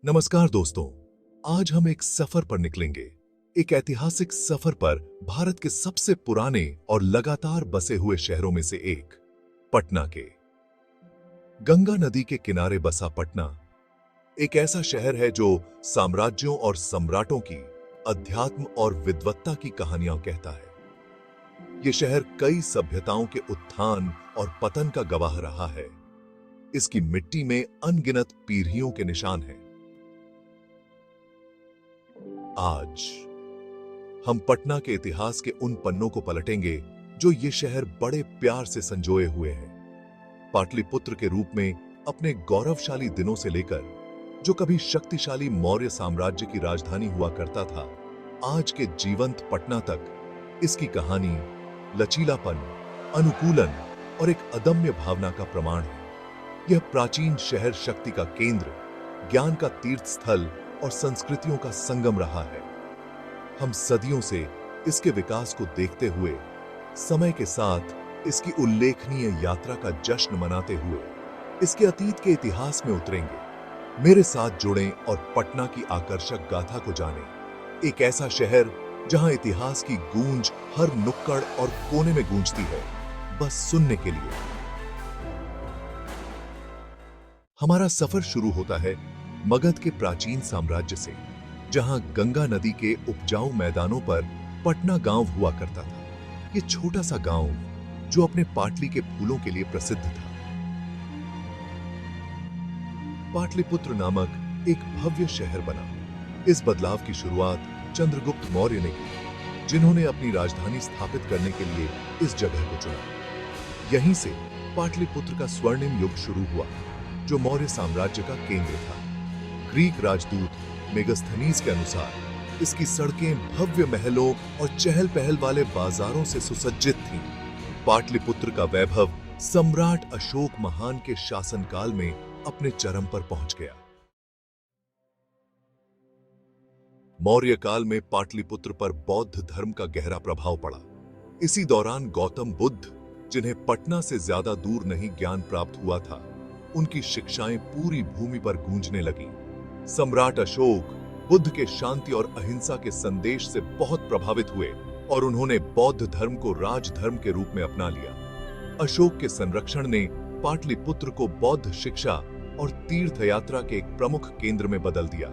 नमस्कार दोस्तों। आज हम एक सफर पर निकलेंगे। एक ऐतिहासिक सफर पर भारत के सबसे पुराने और लगातार बसे हुए शहरों में से एक, पटना के। गंगा नदी के किनारे बसा पटना एक ऐसा शहर है जो साम्राज्यों और सम्राटों की अध्यात्म और विद्वत्ता की कहानियां कहता है। यह शहर कई सभ्यताओं के उत्थान और पतन का गवाह रहा है। इसकी मिट्टी में अनगिनत पीढ़ियों के निशान हैं। आज हम पटना के इतिहास के उन पन्नों को पलटेंगे जो ये शहर बड़े प्यार से संजोए हुए हैं। पाटलिपुत्र के रूप में अपने गौरवशाली दिनों से लेकर जो कभी शक्तिशाली मौर्य साम्राज्य की राजधानी हुआ करता था, आज के जीवंत पटना तक इसकी कहानी लचीलापन, अनुकूलन और एक अदम्य भावना का प्रमाण है। यह प्राचीन शहर शक्ति का केंद्र, ज्ञान का तीर्थ स्थल और संस्कृतियों का संगम रहा है। हम सदियों से इसके विकास को देखते हुए, समय के साथ इसकी उल्लेखनीय यात्रा का जश्न मनाते हुए इसके अतीत के इतिहास में उतरेंगे। मेरे साथ जुड़ें और पटना की आकर्षक गाथा को जानें। एक ऐसा शहर जहां इतिहास की गूंज हर नुक्कड़ और कोने में गूंजती है, बस सुनने के लिए। हमारा सफर शुरू होता है मगध के प्राचीन साम्राज्य से, जहां गंगा नदी के उपजाऊ मैदानों पर पटना गांव हुआ करता था। यह छोटा सा गांव जो अपने पाटली के फूलों के लिए प्रसिद्ध था। पाटलिपुत्र नामक एक भव्य शहर बना। इस बदलाव की शुरुआत चंद्रगुप्त मौर्य ने की, जिन्होंने अपनी राजधानी स्थापित करने के लिए इस जगह को चुना। यहीं से पाटलिपुत्र का स्वर्णिम युग शुरू हुआ, जो मौर्य साम्राज्य का केंद्र था। ग्रीक राजदूत मेगास्थनीज के अनुसार इसकी सड़कें भव्य महलों और चहल पहल वाले बाजारों से सुसज्जित थीं। पाटलिपुत्र का वैभव सम्राट अशोक महान के शासनकाल में अपने चरम पर पहुंच गया। मौर्य काल में पाटलिपुत्र पर बौद्ध धर्म का गहरा प्रभाव पड़ा। इसी दौरान गौतम बुद्ध, जिन्हें पटना से ज्यादा दूर नहीं ज्ञान प्राप्त हुआ था, उनकी शिक्षाएं पूरी भूमि पर गूंजने लगीं। सम्राट अशोक बुद्ध के शांति और अहिंसा के संदेश से बहुत प्रभावित हुए और उन्होंने बौद्ध धर्म को राजधर्म के रूप में अपना लिया। अशोक के संरक्षण ने पाटलिपुत्र को बौद्ध शिक्षा और तीर्थ यात्रा के एक प्रमुख केंद्र में बदल दिया।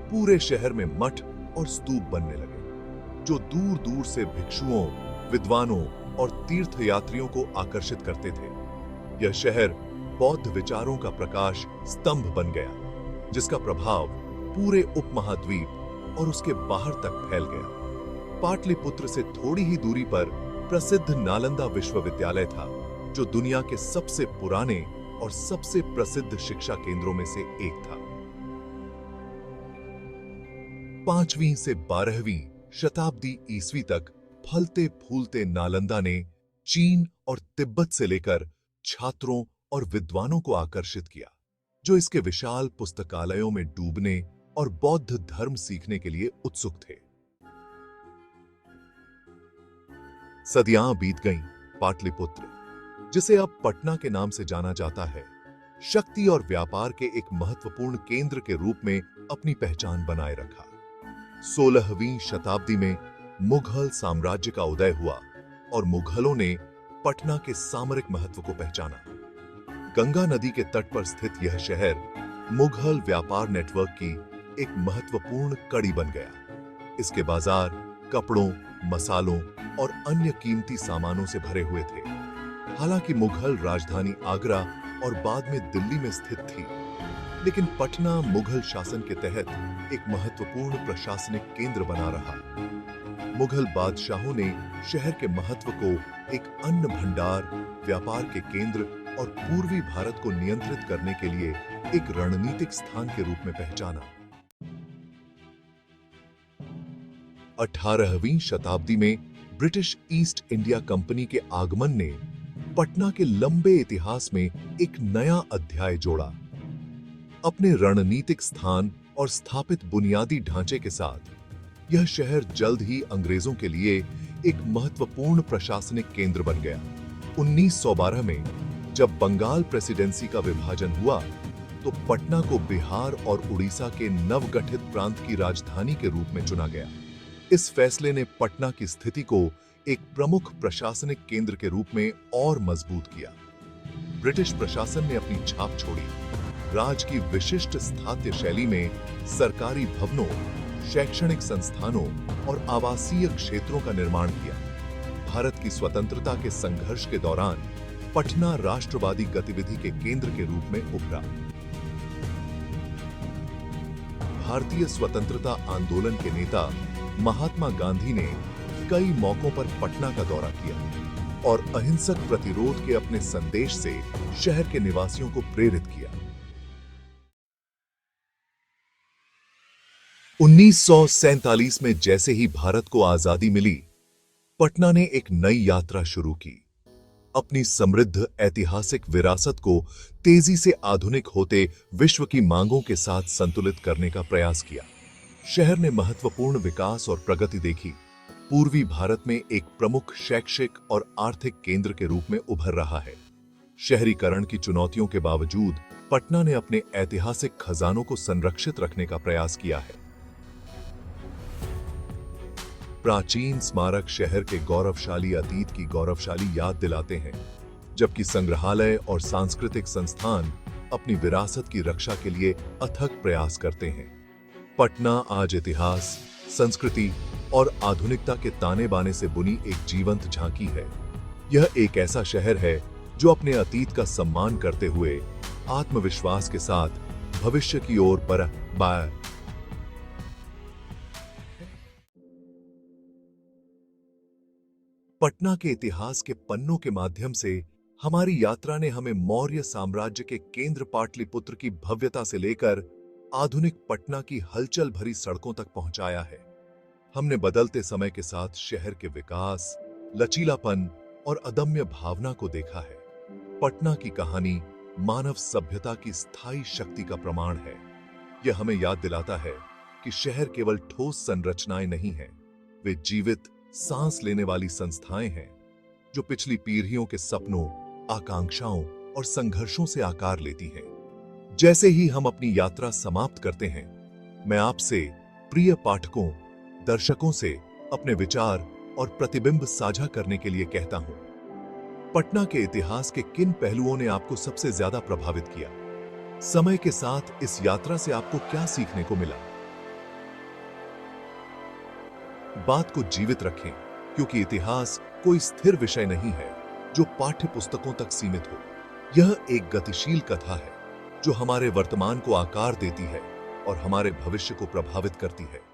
पूरे शहर में मठ और स्तूप बनने लगे, जो दूर दूर से भिक्षुओं, विद्वानों और तीर्थ यात्रियों को आकर्षित करते थे। यह शहर बौद्ध विचारों का प्रकाश स्तंभ बन गया, जिसका प्रभाव पूरे उपमहाद्वीप और उसके बाहर तक फैल गया। पाटलिपुत्र से थोड़ी ही दूरी पर प्रसिद्ध नालंदा विश्वविद्यालय था, जो दुनिया के सबसे पुराने और सबसे प्रसिद्ध शिक्षा केंद्रों में से एक था। 5वीं से 12वीं शताब्दी ईस्वी तक फलते फूलते नालंदा ने चीन और तिब्बत से लेकर छात्रों और विद्वानों को आकर्षित किया, जो इसके विशाल पुस्तकालयों में डूबने और बौद्ध धर्म सीखने के लिए उत्सुक थे। सदियां बीत गईं। पाटलिपुत्र, जिसे अब पटना के नाम से जाना जाता है, शक्ति और व्यापार के एक महत्वपूर्ण केंद्र के रूप में अपनी पहचान बनाए रखा। 16वीं शताब्दी में मुगल साम्राज्य का उदय हुआ और मुगलों ने पटना के सामरिक महत्व को पहचाना। गंगा नदी के तट पर स्थित यह शहर मुगल व्यापार नेटवर्क की एक महत्वपूर्ण कड़ी बन गया। इसके बाजार कपड़ों, मसालों और अन्य कीमती सामानों से भरे हुए थे। हालांकि मुगल राजधानी आगरा और बाद में दिल्ली में स्थित थी, लेकिन पटना मुगल शासन के तहत एक महत्वपूर्ण प्रशासनिक केंद्र बना रहा। मुगल बादशाहों ने शहर के महत्व को एक अन्न भंडार, व्यापार के केंद्र और पूर्वी भारत को नियंत्रित करने के लिए एक रणनीतिक स्थान के रूप में पहचाना। 18वीं शताब्दी में ब्रिटिश ईस्ट इंडिया कंपनी के आगमन ने पटना के लंबे इतिहास में एक नया अध्याय जोड़ा। अपने रणनीतिक स्थान और स्थापित बुनियादी ढांचे के साथ यह शहर जल्द ही अंग्रेजों के लिए एक महत्वपूर्ण प्रशासनिक केंद्र बन गया। 1912 में जब बंगाल प्रेसिडेंसी का विभाजन हुआ, तो पटना को बिहार और उड़ीसा के नवगठित प्रांत की राजधानी के रूप में चुना गया। इस फैसले ने पटना की स्थिति को एक प्रमुख प्रशासनिक केंद्र के रूप में और मजबूत किया। ब्रिटिश प्रशासन ने अपनी छाप छोड़ी। राज्य की विशिष्ट स्थापत्य शैली में सरकारी भवनों, शैक्षणिक संस्थानों और आवासीय क्षेत्रों का निर्माण किया। भारत की स्वतंत्रता के संघर्ष के दौरान पटना राष्ट्रवादी गतिविधि के केंद्र के रूप में उभरा। भारतीय स्वतंत्रता आंदोलन के नेता महात्मा गांधी ने कई मौकों पर पटना का दौरा किया और अहिंसक प्रतिरोध के अपने संदेश से शहर के निवासियों को प्रेरित किया। 1947 में जैसे ही भारत को आजादी मिली, पटना ने एक नई यात्रा शुरू की। अपनी समृद्ध ऐतिहासिक विरासत को तेजी से आधुनिक होते विश्व की मांगों के साथ संतुलित करने का प्रयास किया। शहर ने महत्वपूर्ण विकास और प्रगति देखी। पूर्वी भारत में एक प्रमुख शैक्षिक और आर्थिक केंद्र के रूप में उभर रहा है। शहरीकरण की चुनौतियों के बावजूद पटना ने अपने ऐतिहासिक खजानों को संरक्षित रखने का प्रयास किया है। प्राचीन स्मारक शहर के गौरवशाली अतीत की गौरवशाली याद दिलाते हैं, जबकि संग्रहालय और सांस्कृतिक संस्थान अपनी विरासत की रक्षा के लिए अथक प्रयास करते हैं। पटना आज इतिहास, संस्कृति और आधुनिकता के ताने बाने से बुनी एक जीवंत झांकी है। यह एक ऐसा शहर है जो अपने अतीत का सम्मान करते हुए आत्मविश्वास के साथ भविष्य की ओर बढ़। पटना के इतिहास के पन्नों के माध्यम से हमारी यात्रा ने हमें मौर्य साम्राज्य के केंद्र पाटलिपुत्र की भव्यता से लेकर आधुनिक पटना की हलचल भरी सड़कों तक पहुंचाया है। हमने बदलते समय के साथ शहर के विकास, लचीलापन और अदम्य भावना को देखा है। पटना की कहानी मानव सभ्यता की स्थायी शक्ति का प्रमाण है। यह हमें याद दिलाता है कि शहर केवल ठोस संरचनाएं नहीं हैं, वे जीवित, सांस लेने वाली संस्थाएं हैं जो पिछली पीढ़ियों के सपनों, आकांक्षाओं और संघर्षों से आकार लेती हैं। जैसे ही हम अपनी यात्रा समाप्त करते हैं, मैं आपसे, प्रिय पाठकों, दर्शकों से अपने विचार और प्रतिबिंब साझा करने के लिए कहता हूं। पटना के इतिहास के किन पहलुओं ने आपको सबसे ज्यादा प्रभावित किया? समय के साथ इस यात्रा से आपको क्या सीखने को मिला? बात को जीवित रखें, क्योंकि इतिहास कोई स्थिर विषय नहीं है जो पाठ्य पुस्तकों तक सीमित हो। यह एक गतिशील कथा है जो हमारे वर्तमान को आकार देती है और हमारे भविष्य को प्रभावित करती है।